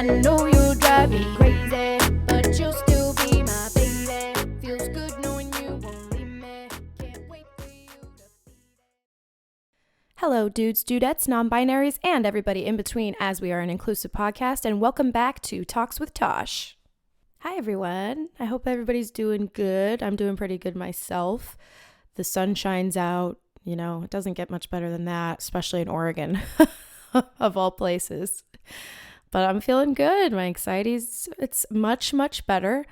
know you drive me crazy, but you'll still be my baby. Feels good knowing you won't leave me. Can't wait for you to be there. Hello, dudes, dudettes, non-binaries, and everybody in between, as we are an inclusive podcast, and welcome back to Talks with Tosh. Hi, everyone. I hope everybody's doing good. I'm doing pretty good myself. The sun shines out. You know, it doesn't get much better than that, especially in Oregon, of all places. But I'm feeling good. My it's much, much better.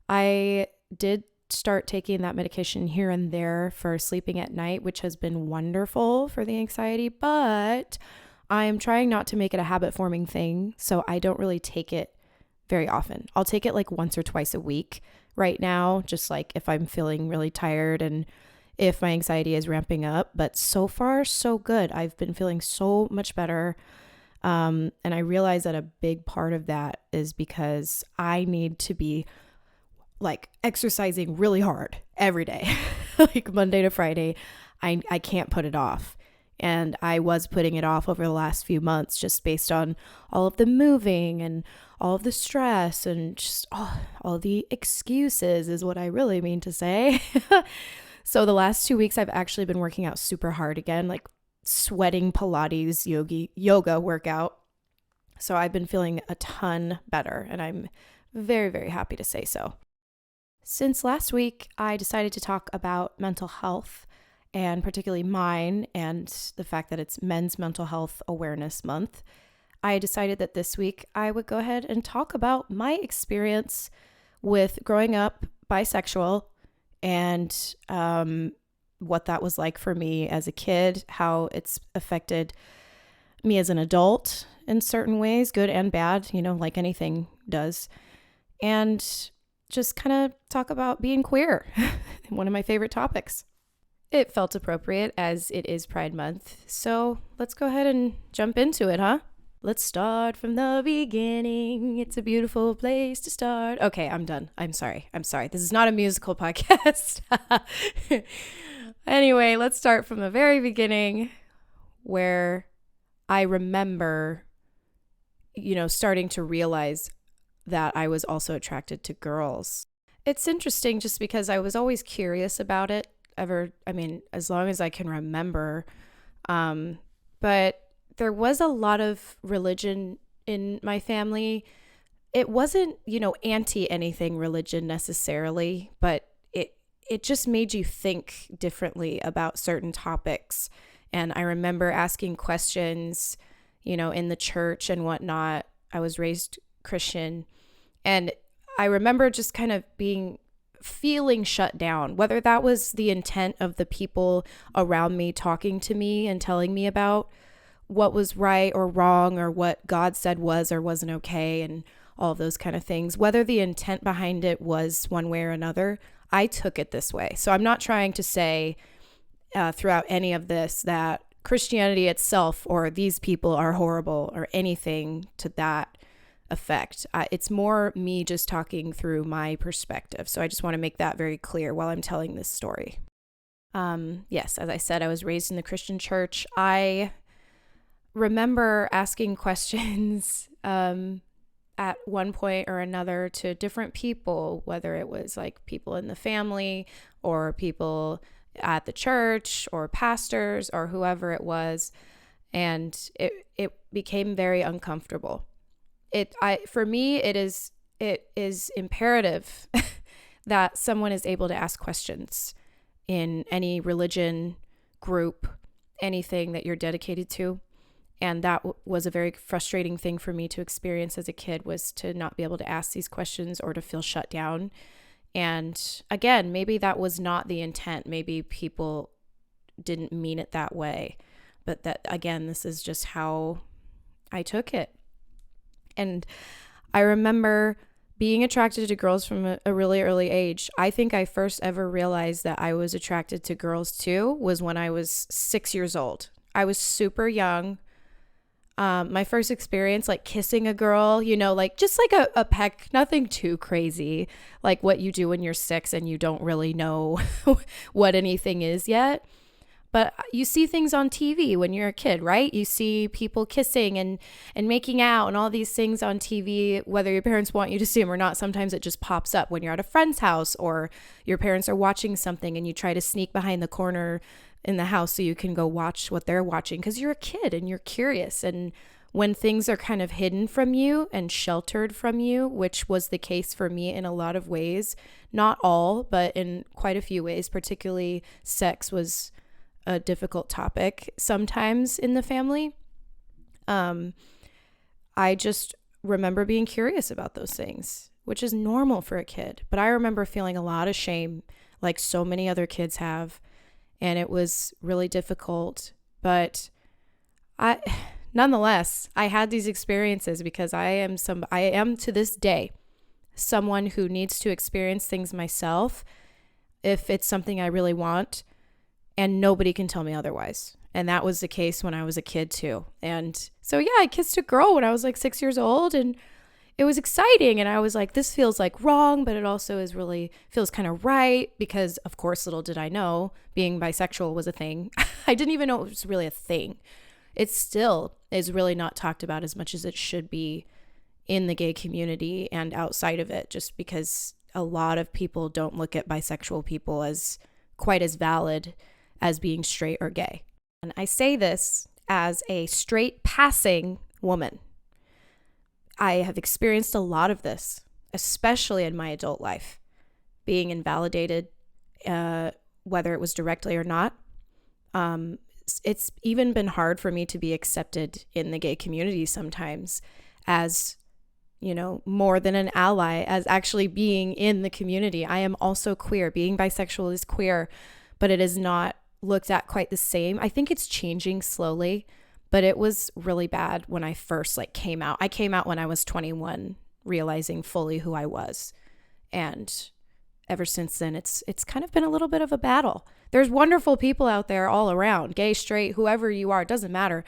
I did start taking that medication here and there for sleeping at night, which has been wonderful for the anxiety, but I am trying not to make it a habit-forming thing, so I don't really take it very often. I'll take it like once or twice a week right now, just like if I'm feeling really tired and if my anxiety is ramping up. But so far, so good. I've been feeling so much better. And I realize that a big part of that is because I need to be like exercising really hard every day, like Monday to Friday. I can't put it off. And I was putting it off over the last few months just based on all of the moving and all of the stress and just all the excuses is what I really mean to say. So the last 2 weeks I've actually been working out super hard again, like sweating Pilates yoga workout. So I've been feeling a ton better and I'm very, very happy to say so. Since last week, I decided to talk about mental health, and particularly mine, and the fact that it's Men's Mental Health Awareness Month. I decided that this week I would go ahead and talk about my experience with growing up bisexual and what that was like for me as a kid, how it's affected me as an adult in certain ways, good and bad, you know, like anything does. And just kind of talk about being queer, one of my favorite topics. It felt appropriate as it is Pride Month, so let's go ahead and jump into it, huh? Let's start from the beginning. It's a beautiful place to start. Okay, I'm done. I'm sorry. This is not a musical podcast. Anyway, let's start from the very beginning where I remember, you know, starting to realize that I was also attracted to girls. It's interesting just because I was always curious about it as long as I can remember. But there was a lot of religion in my family. It wasn't, you know, anti anything religion necessarily, but it just made you think differently about certain topics. And I remember asking questions, you know, in the church and whatnot. I was raised Christian, and I remember just kind of feeling shut down, whether that was the intent of the people around me talking to me and telling me about what was right or wrong or what God said was or wasn't okay and all of those kind of things, whether the intent behind it was one way or another, I took it this way. So I'm not trying to say throughout any of this that Christianity itself or these people are horrible or anything to that effect. It's more me just talking through my perspective. So I just want to make that very clear while I'm telling this story. Yes, as I said, I was raised in the Christian church. I remember asking questions at one point or another to different people, whether it was like people in the family or people at the church or pastors or whoever it was. And it became very uncomfortable. For me, it is imperative that someone is able to ask questions in any religion, group, anything that you're dedicated to. And that was a very frustrating thing for me to experience as a kid, was to not be able to ask these questions or to feel shut down. And again, maybe that was not the intent. Maybe people didn't mean it that way. But that, again, this is just how I took it. And I remember being attracted to girls from a really early age. I think I first ever realized that I was attracted to girls too was when I was 6 years old. I was super young. My first experience, like kissing a girl, you know, like just like a peck, nothing too crazy, like what you do when you're 6 and you don't really know what anything is yet. But you see things on TV when you're a kid, right? You see people kissing and making out and all these things on TV, whether your parents want you to see them or not. Sometimes it just pops up when you're at a friend's house or your parents are watching something and you try to sneak behind the corner in the house so you can go watch what they're watching because you're a kid and you're curious. And when things are kind of hidden from you and sheltered from you, which was the case for me in a lot of ways, not all, but in quite a few ways, particularly sex was a difficult topic sometimes in the family. I just remember being curious about those things, which is normal for a kid. But I remember feeling a lot of shame, like so many other kids have, and it was really difficult. But nonetheless, I had these experiences because I am to this day someone who needs to experience things myself if it's something I really want. And nobody can tell me otherwise. And that was the case when I was a kid too. And so, yeah, I kissed a girl when I was like 6 years old and it was exciting. And I was like, this feels like wrong, but it also is really feels kind of right because, of course, little did I know being bisexual was a thing. I didn't even know it was really a thing. It still is really not talked about as much as it should be in the gay community and outside of it, just because a lot of people don't look at bisexual people as quite as valid as being straight or gay. And I say this as a straight passing woman. I have experienced a lot of this, especially in my adult life, being invalidated, whether it was directly or not. It's even been hard for me to be accepted in the gay community sometimes as, more than an ally, as actually being in the community. I am also queer. Being bisexual is queer, but it is not looked at quite the same. I think it's changing slowly, but it was really bad when I first came out. I came out when I was 21, realizing fully who I was. And ever since then, it's kind of been a little bit of a battle. There's wonderful people out there all around, gay, straight, whoever you are, it doesn't matter.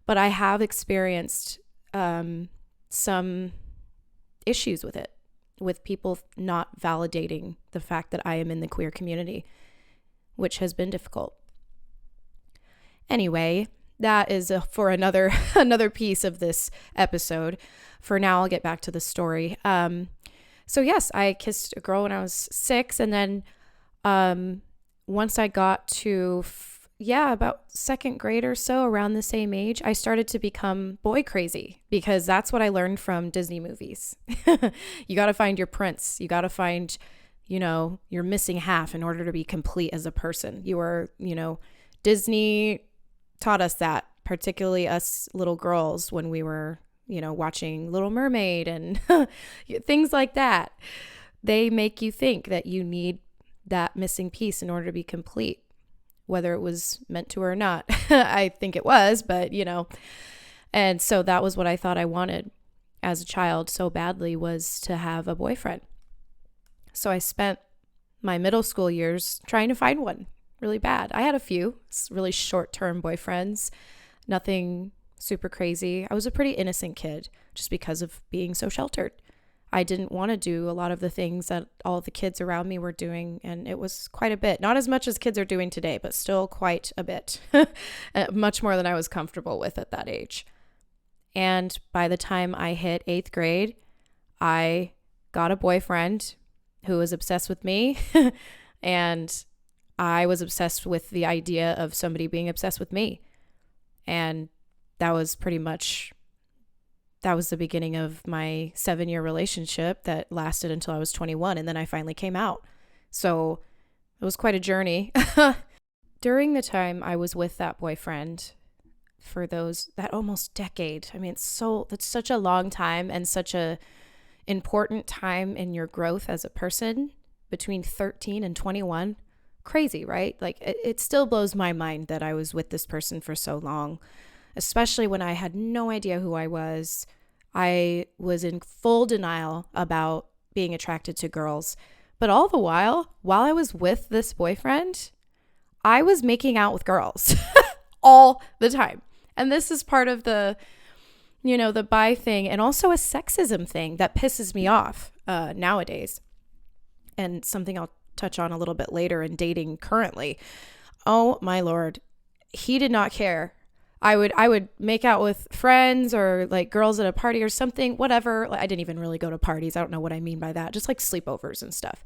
But I have experienced some issues with it, with people not validating the fact that I am in the queer community, which has been difficult. Anyway, that is for another piece of this episode. For now, I'll get back to the story. So yes, I kissed a girl when I was 6, and then once I got to about second grade or so, around the same age, I started to become boy crazy because that's what I learned from Disney movies. You got to find your prince. You got to find your missing half in order to be complete as a person. You are, Disney taught us that, particularly us little girls when we were, watching Little Mermaid and things like that. They make you think that you need that missing piece in order to be complete, whether it was meant to or not. I think it was, but and so that was what I thought I wanted as a child so badly, was to have a boyfriend. So I spent my middle school years trying to find one really bad. I had a few really short-term boyfriends, nothing super crazy. I was a pretty innocent kid just because of being so sheltered. I didn't want to do a lot of the things that all the kids around me were doing, and it was quite a bit. Not as much as kids are doing today, but still quite a bit. Much more than I was comfortable with at that age. And by the time I hit 8th grade, I got a boyfriend who was obsessed with me, and I was obsessed with the idea of somebody being obsessed with me. And that was the beginning of my 7-year relationship that lasted until I was 21, and then I finally came out. So it was quite a journey. During the time I was with that boyfriend for that almost decade, I mean, that's such a long time and such a important time in your growth as a person, between 13 and 21. Crazy, right? It still blows my mind that I was with this person for so long, especially when I had no idea who I was. I was in full denial about being attracted to girls. But all the while I was with this boyfriend, I was making out with girls all the time. And this is part of the bi thing, and also a sexism thing that pisses me off nowadays. And something I'll touch on a little bit later in dating currently. Oh my Lord. he did not care. I would make out with friends or like girls at a party or something, whatever. Like, I didn't even really go to parties. I don't know what I mean by that. Just like sleepovers and stuff.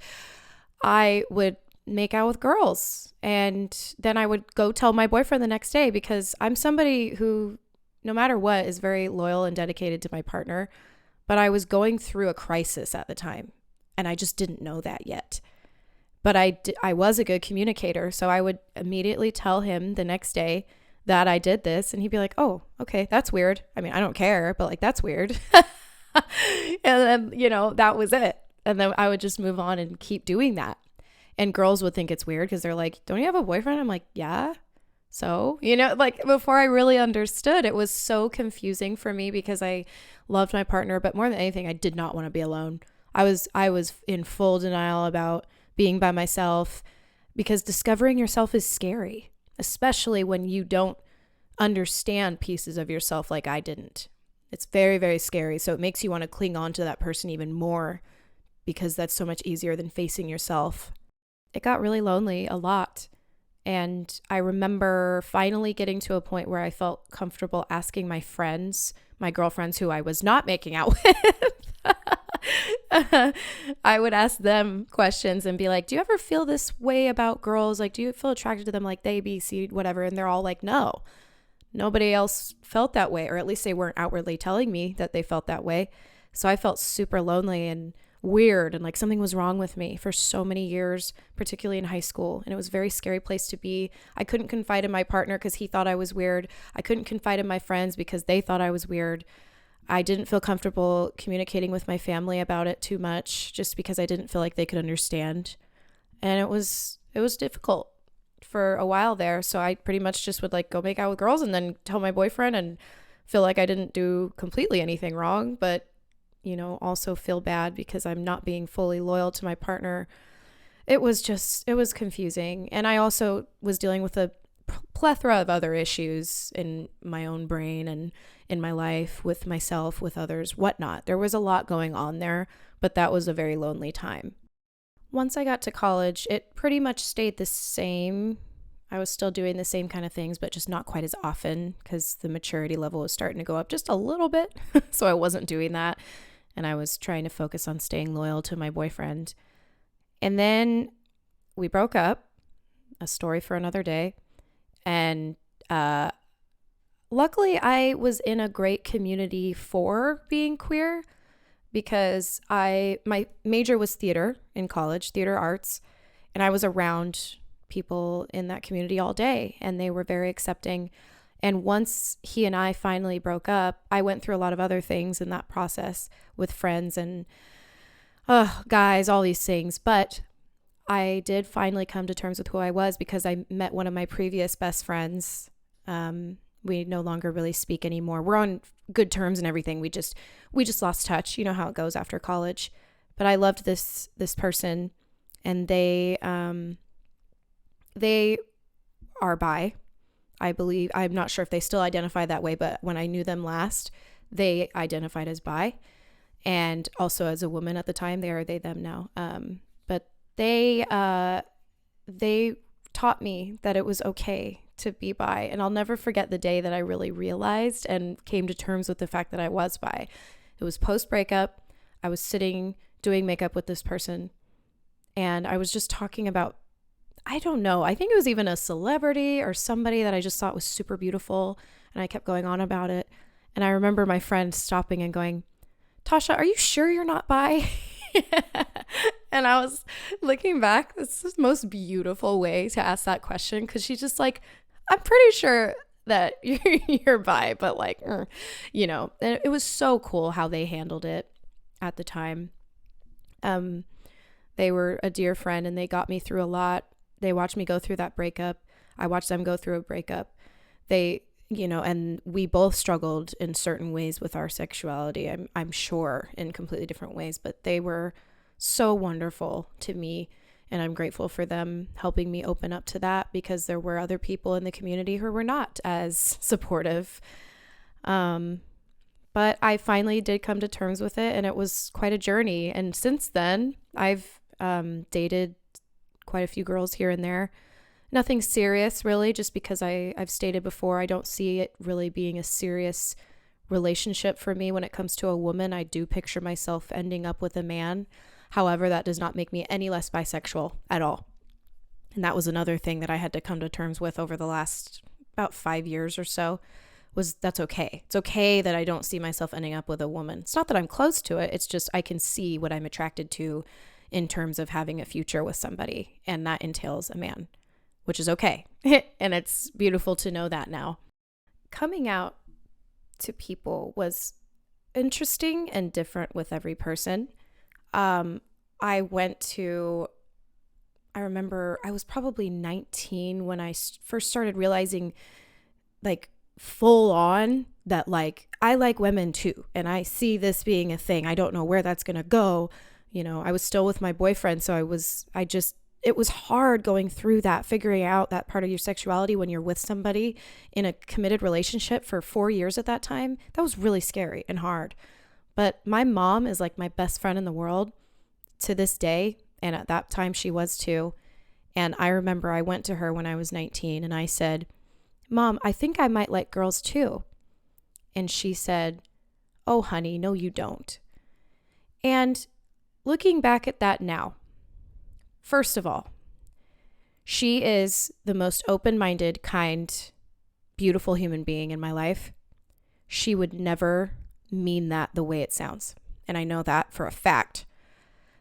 I would make out with girls, and then I would go tell my boyfriend the next day, because I'm somebody who, no matter what, is very loyal and dedicated to my partner. But I was going through a crisis at the time, and I just didn't know that yet. But I was a good communicator, so I would immediately tell him the next day that I did this, and he'd be like, oh, okay, that's weird. I mean, I don't care, but like, that's weird. And then, that was it. And then I would just move on and keep doing that. And girls would think it's weird because they're like, don't you have a boyfriend? I'm like, yeah. So, like, before I really understood, it was so confusing for me because I loved my partner, but more than anything, I did not want to be alone. I was in full denial about being by myself, because discovering yourself is scary, especially when you don't understand pieces of yourself like I didn't. It's very, very scary. So it makes you want to cling on to that person even more, because that's so much easier than facing yourself. It got really lonely a lot. And I remember finally getting to a point where I felt comfortable asking my friends, my girlfriends who I was not making out with, I would ask them questions and be like, do you ever feel this way about girls? Like, do you feel attracted to them like they, B, C, whatever? And they're all like, no, nobody else felt that way. Or at least they weren't outwardly telling me that they felt that way. So I felt super lonely and weird, and like something was wrong with me for so many years, particularly in high school. And it was a very scary place to be. I couldn't confide in my partner because he thought I was weird. I couldn't confide in my friends because they thought I was weird. I didn't feel comfortable communicating with my family about it too much, just because I didn't feel like they could understand. And it was difficult for a while there. So I pretty much just would like go make out with girls and then tell my boyfriend and feel like I didn't do completely anything wrong, but also feel bad because I'm not being fully loyal to my partner. It was confusing. And I also was dealing with a plethora of other issues in my own brain and in my life, with myself, with others, whatnot. There was a lot going on there, but that was a very lonely time. Once I got to college, it pretty much stayed the same. I was still doing the same kind of things, but just not quite as often, because the maturity level was starting to go up just a little bit. So I wasn't doing that. And I was trying to focus on staying loyal to my boyfriend. And then we broke up, a story for another day. And luckily, I was in a great community for being queer, because my major was theater in college, theater arts. And I was around people in that community all day, and they were very accepting. And once he and I finally broke up, I went through a lot of other things in that process with friends and guys, all these things. But I did finally come to terms with who I was, because I met one of my previous best friends. We no longer really speak anymore. We're on good terms and everything. We just lost touch. You know how it goes after college. But I loved this person, and they are bi. I believe, I'm not sure if they still identify that way, but when I knew them last, they identified as bi, and also as a woman at the time. They are they, them now. But they taught me that it was okay to be bi. And I'll never forget the day that I really realized and came to terms with the fact that I was bi. It was post breakup. I was sitting doing makeup with this person, and I was just talking about, I don't know, I think it was even a celebrity or somebody that I just thought was super beautiful. And I kept going on about it. And I remember my friend stopping and going, Tasha, are you sure you're not bi? And I was looking back, it's the most beautiful way to ask that question, because she's just like, I'm pretty sure that you're bi, but like, and it was so cool how they handled it at the time. They were a dear friend, and they got me through a lot. They watched me go through that breakup. I watched them go through a breakup. They, and we both struggled in certain ways with our sexuality. I'm sure in completely different ways, but they were so wonderful to me, and I'm grateful for them helping me open up to that, because there were other people in the community who were not as supportive. But I finally did come to terms with it, and it was quite a journey. And since then, I've dated quite a few girls here and there, Nothing serious, really, just because I've stated before, I don't see it really being a serious relationship for me when it comes to a woman. I do picture myself ending up with a man. However, that does not make me any less bisexual at all. And that was another thing that I had to come to terms with over the last about 5 years or so, was that's okay. It's okay that I don't see myself ending up with a woman. It's not that I'm close to it. It's just I can see what I'm attracted to in terms of having a future with somebody. And that entails a man, which is okay. And it's beautiful to know that now. Coming out to people was interesting and different with every person. I remember I was probably 19 when I first started realizing, like, full on that, like, I like women too. And I see this being a thing. I don't know where that's going to go. You know, I was still with my boyfriend. So it was hard going through that, figuring out that part of your sexuality when you're with somebody in a committed relationship for 4 years at that time. That was really scary and hard. But my mom is like my best friend in the world to this day. And at that time she was too. And I remember I went to her when I was 19 and I said, Mom, I think I might like girls too. And she said, oh, honey, no, you don't. And looking back at that now, first of all, she is the most open-minded, kind, beautiful human being in my life. She would never mean that the way it sounds. And I know that for a fact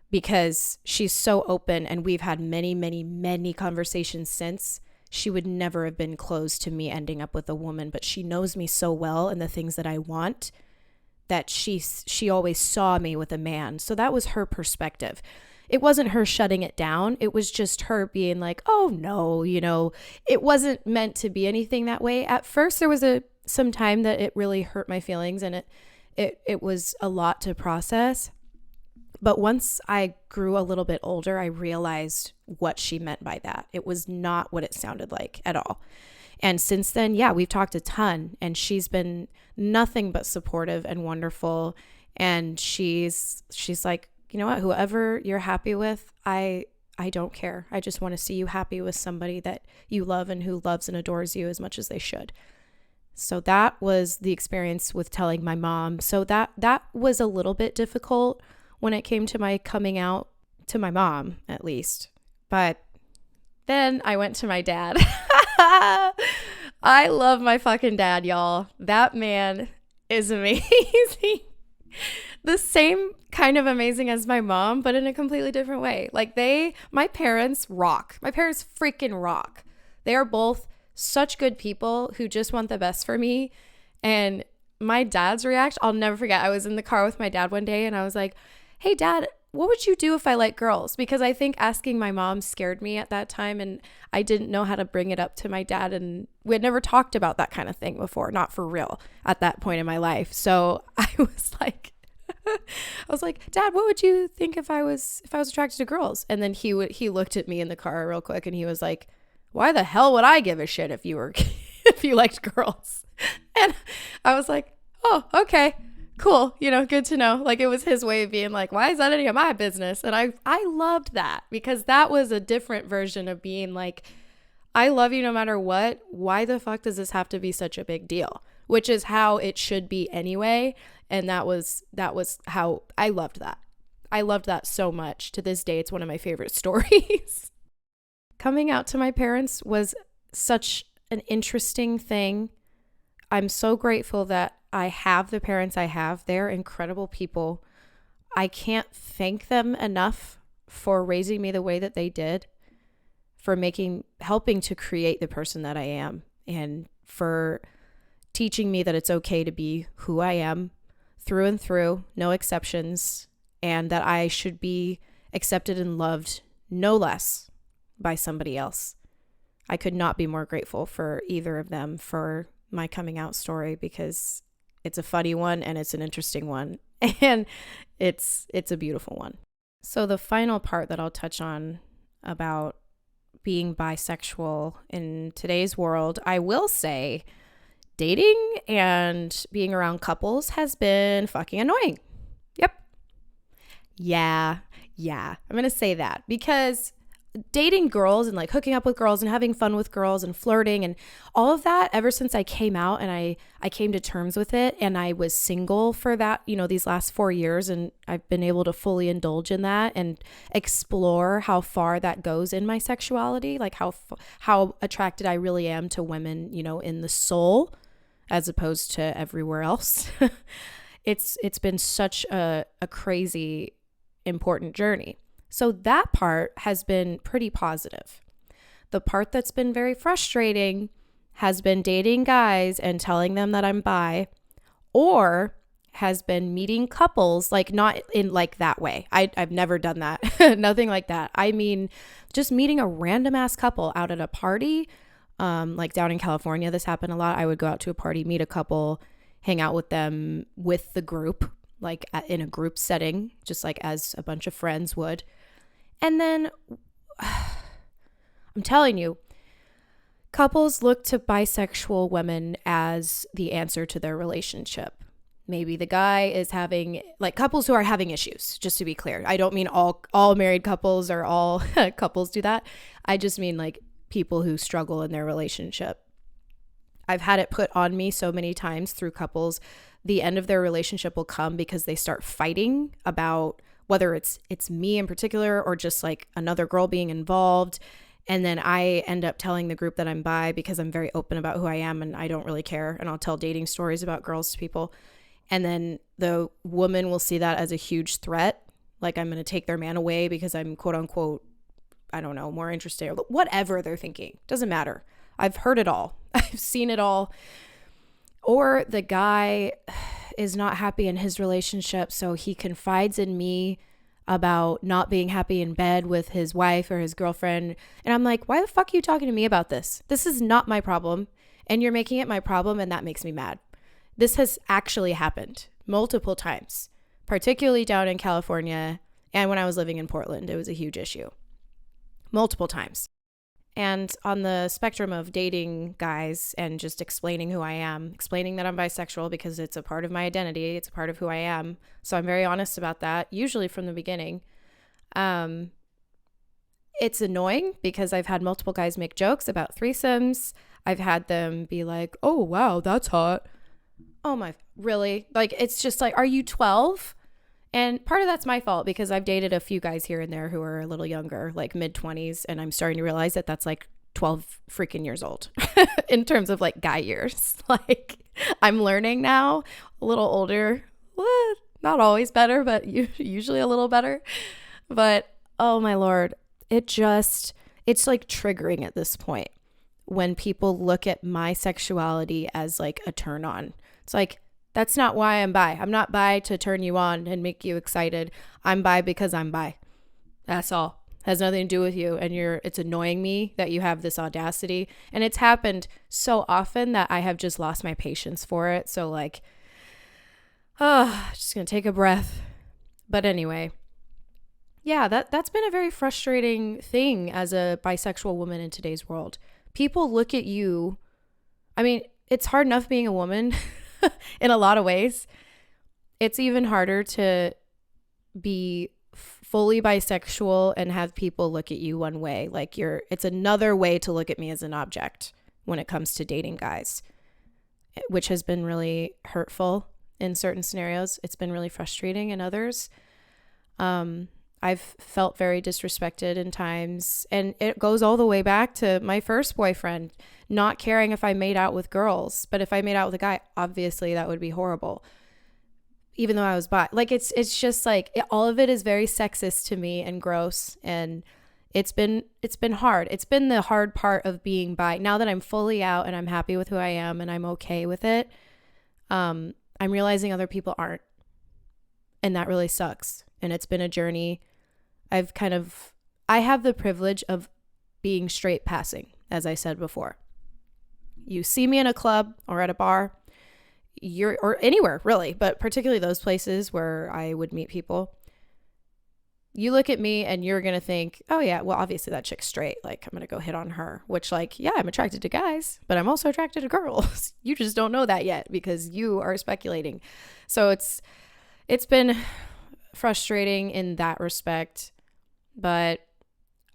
because she's so open and we've had many, many, many conversations since. She would never have been close to me ending up with a woman, but she knows me so well and the things that I want that she always saw me with a man. So that was her perspective. It wasn't her shutting it down. It was just her being like, oh no, you know, it wasn't meant to be anything that way. At first there was some time that it really hurt my feelings and it was a lot to process. But once I grew a little bit older, I realized what she meant by that. It was not what it sounded like at all. And since then, yeah, we've talked a ton and she's been nothing but supportive and wonderful. And she's like, you know what, whoever you're happy with, I don't care. I just want to see you happy with somebody that you love and who loves and adores you as much as they should. So that was the experience with telling my mom. So that was a little bit difficult when it came to my coming out to my mom, at least. But then I went to my dad. I love my fucking dad, y'all. That man is amazing. The same kind of amazing as my mom, but in a completely different way. Like my parents rock. My parents freaking rock. They are both such good people who just want the best for me. And my dad's reaction, I'll never forget. I was in the car with my dad one day and I was like, hey, Dad, what would you do if I like girls? Because I think asking my mom scared me at that time and I didn't know how to bring it up to my dad. And we had never talked about that kind of thing before, not for real at that point in my life. So I was like, Dad, what would you think if I was attracted to girls? And then he looked at me in the car real quick and he was like, why the hell would I give a shit if you liked girls? And I was like, oh, okay. Cool, you know, good to know. Like it was his way of being like, why is that any of my business? And I loved that because that was a different version of being like, I love you no matter what. Why the fuck does this have to be such a big deal? Which is how it should be anyway. And that was how I loved that. I loved that so much. To this day, it's one of my favorite stories. Coming out to my parents was such an interesting thing. I'm so grateful that I have the parents I have. They're incredible people. I can't thank them enough for raising me the way that they did, for helping to create the person that I am, and for teaching me that it's okay to be who I am through and through, no exceptions, and that I should be accepted and loved no less by somebody else. I could not be more grateful for either of them for my coming out story because it's a funny one and it's an interesting one and it's a beautiful one. So the final part that I'll touch on about being bisexual in today's world, I will say dating and being around couples has been fucking annoying. Yep. Yeah. I'm going to say that because dating girls and like hooking up with girls and having fun with girls and flirting and all of that ever since I came out and I came to terms with it, and I was single for that, these last 4 years, and I've been able to fully indulge in that and explore how far that goes in my sexuality, like how attracted I really am to women, in the soul as opposed to everywhere else. It's been such a crazy important journey. So that part has been pretty positive. The part that's been very frustrating has been dating guys and telling them that I'm bi, or has been meeting couples, like not in like that way. I've never done that. Nothing like that. I mean, just meeting a random ass couple out at a party. Like down in California, this happened a lot. I would go out to a party, meet a couple, hang out with them with the group, like in a group setting, just like as a bunch of friends would. And then I'm telling you, couples look to bisexual women as the answer to their relationship. Maybe the guy is having, like, couples who are having issues, just to be clear. I don't mean all married couples or all couples do that. I just mean like people who struggle in their relationship. I've had it put on me so many times through couples. The end of their relationship will come because they start fighting about whether it's me in particular or just like another girl being involved. And then I end up telling the group that I'm bi because I'm very open about who I am and I don't really care. And I'll tell dating stories about girls to people. And then the woman will see that as a huge threat. Like I'm going to take their man away because I'm quote unquote, I don't know, more interested, or whatever they're thinking. Doesn't matter. I've heard it all. I've seen it all. Or the guy is not happy in his relationship, so he confides in me about not being happy in bed with his wife or his girlfriend. And I'm like, why the fuck are you talking to me about this? This is not my problem. And you're making it my problem, and that makes me mad. This has actually happened multiple times, particularly down in California. And when I was living in Portland, it was a huge issue. Multiple times. And on the spectrum of dating guys and just explaining who I am, explaining that I'm bisexual because it's a part of my identity, it's a part of who I am. So I'm very honest about that, usually from the beginning. It's annoying because I've had multiple guys make jokes about threesomes. I've had them be like, oh, wow, that's hot. Oh my, really? Like, it's just like, are you 12? And part of that's my fault because I've dated a few guys here and there who are a little younger, like mid-20s, and I'm starting to realize that that's like 12 freaking years old in terms of like guy years. Like I'm learning now, a little older, not always better, but usually a little better. But oh my Lord, it's like triggering at this point when people look at my sexuality as like a turn on. It's like, that's not why I'm bi. I'm not bi to turn you on and make you excited. I'm bi because I'm bi. That's all. Has nothing to do with you. And it's annoying me that you have this audacity. And it's happened so often that I have just lost my patience for it. So like, just gonna take a breath. But anyway, yeah, that's been a very frustrating thing as a bisexual woman in today's world. People look at you. I mean, it's hard enough being a woman. In a lot of ways, it's even harder to be fully bisexual and have people look at you one way. Like it's another way to look at me as an object when it comes to dating guys, which has been really hurtful in certain scenarios. It's been really frustrating in others. I've felt very disrespected in times, and it goes all the way back to my first boyfriend not caring if I made out with girls, but if I made out with a guy, obviously that would be horrible, even though I was bi. Like it's just like all of it is very sexist to me and gross, and it's been hard. It's been the hard part of being bi. Now that I'm fully out and I'm happy with who I am and I'm okay with it, I'm realizing other people aren't, and that really sucks. And it's been a journey. I have the privilege of being straight passing, as I said before. You see me in a club or at a bar, or anywhere really, but particularly those places where I would meet people. You look at me and you're going to think, oh yeah, well, obviously that chick's straight. Like I'm going to go hit on her, which like, yeah, I'm attracted to guys, but I'm also attracted to girls. You just don't know that yet because you are speculating. So it's been frustrating in that respect, but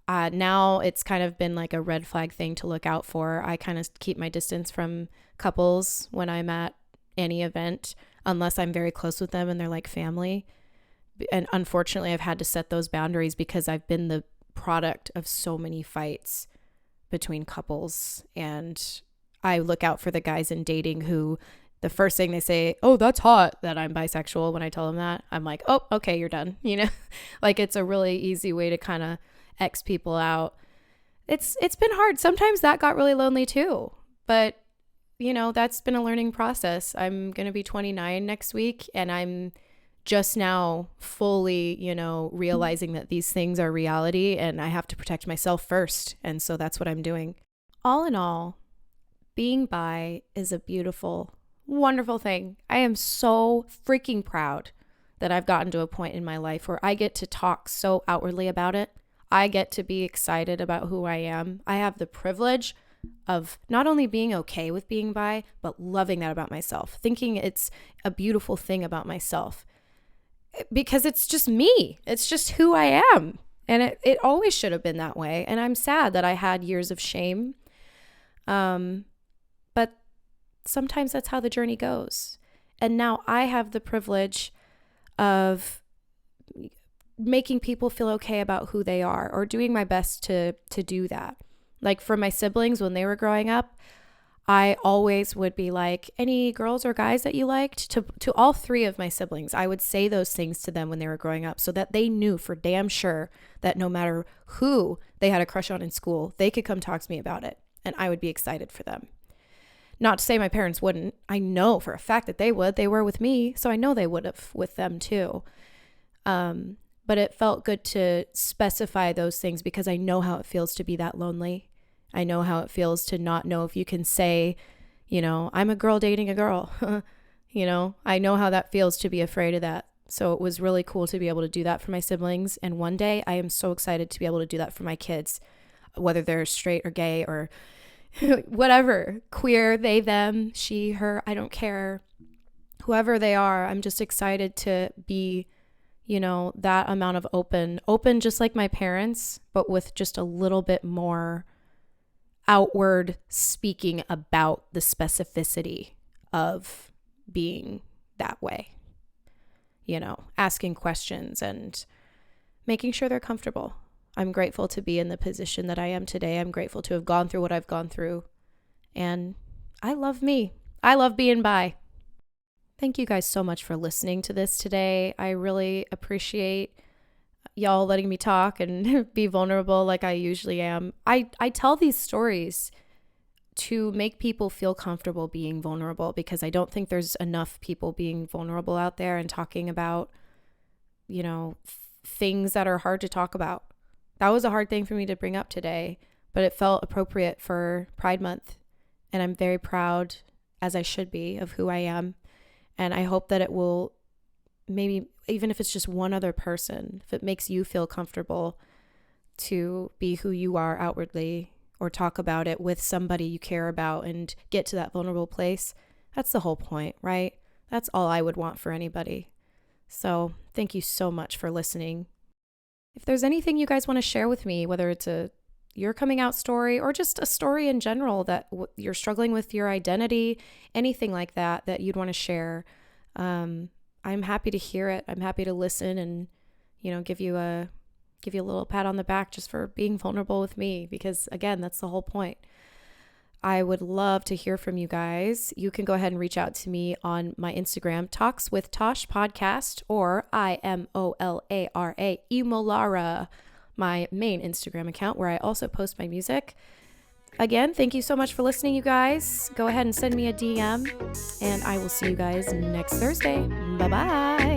Now it's kind of been like a red flag thing to look out for. I kind of keep my distance from couples when I'm at any event, unless I'm very close with them and they're like family. And unfortunately, I've had to set those boundaries because I've been the product of so many fights between couples. And I look out for the guys in dating who the first thing they say, oh, that's hot that I'm bisexual. When I tell them that, I'm like, oh, okay, you're done. You know, like it's a really easy way to kind of X people out. It's been hard. Sometimes that got really lonely too. But, you know, that's been a learning process. I'm going to be 29 next week, and I'm just now fully, you know, realizing that these things are reality and I have to protect myself first. And so that's what I'm doing. All in all, being bi is a beautiful, wonderful thing. I am so freaking proud that I've gotten to a point in my life where I get to talk so outwardly about it. I get to be excited about who I am. I have the privilege of not only being okay with being bi, but loving that about myself, thinking it's a beautiful thing about myself. Because it's just me. It's just who I am. And it always should have been that way. And I'm sad that I had years of shame. But sometimes that's how the journey goes. And now I have the privilege of making people feel okay about who they are, or doing my best to do that. Like for my siblings, when they were growing up, I always would be like, any girls or guys that you liked? To all three of my siblings, I would say those things to them when they were growing up so that they knew for damn sure that no matter who they had a crush on in school, they could come talk to me about it and I would be excited for them. Not to say my parents wouldn't. I know for a fact that they would. They were with me, so I know they would have with them too. But it felt good to specify those things because I know how it feels to be that lonely. I know how it feels to not know if you can say, you know, I'm a girl dating a girl. You know, I know how that feels to be afraid of that. So it was really cool to be able to do that for my siblings. And one day I am so excited to be able to do that for my kids, whether they're straight or gay or whatever, queer, they, them, she, her, I don't care. Whoever they are, I'm just excited to be, you know, that amount of open just like my parents, but with just a little bit more outward speaking about the specificity of being that way, you know, asking questions and making sure they're comfortable. I'm grateful to be in the position that I am today. I'm grateful to have gone through what I've gone through, and I love me. I love being bi. Thank you guys so much for listening to this today. I really appreciate y'all letting me talk and be vulnerable like I usually am. I tell these stories to make people feel comfortable being vulnerable because I don't think there's enough people being vulnerable out there and talking about, you know, things that are hard to talk about. That was a hard thing for me to bring up today, but it felt appropriate for Pride Month. And I'm very proud, as I should be, of who I am. And I hope that it will, maybe even if it's just one other person, if it makes you feel comfortable to be who you are outwardly or talk about it with somebody you care about and get to that vulnerable place, that's the whole point, right? That's all I would want for anybody. So thank you so much for listening. If there's anything you guys want to share with me, whether it's your coming out story or just a story in general that you're struggling with your identity, anything like that you'd want to share, I'm happy to hear it. I'm happy to listen and, you know, give you a little pat on the back just for being vulnerable with me, because again, that's the whole point. I would love to hear from you guys. You can go ahead and reach out to me on my Instagram, Talks with Tosh Podcast, or IMOLARA, Emolara, my main Instagram account where I also post my music. Again, thank you so much for listening, you guys. Go ahead and send me a DM, and I will see you guys next Thursday. Bye-bye.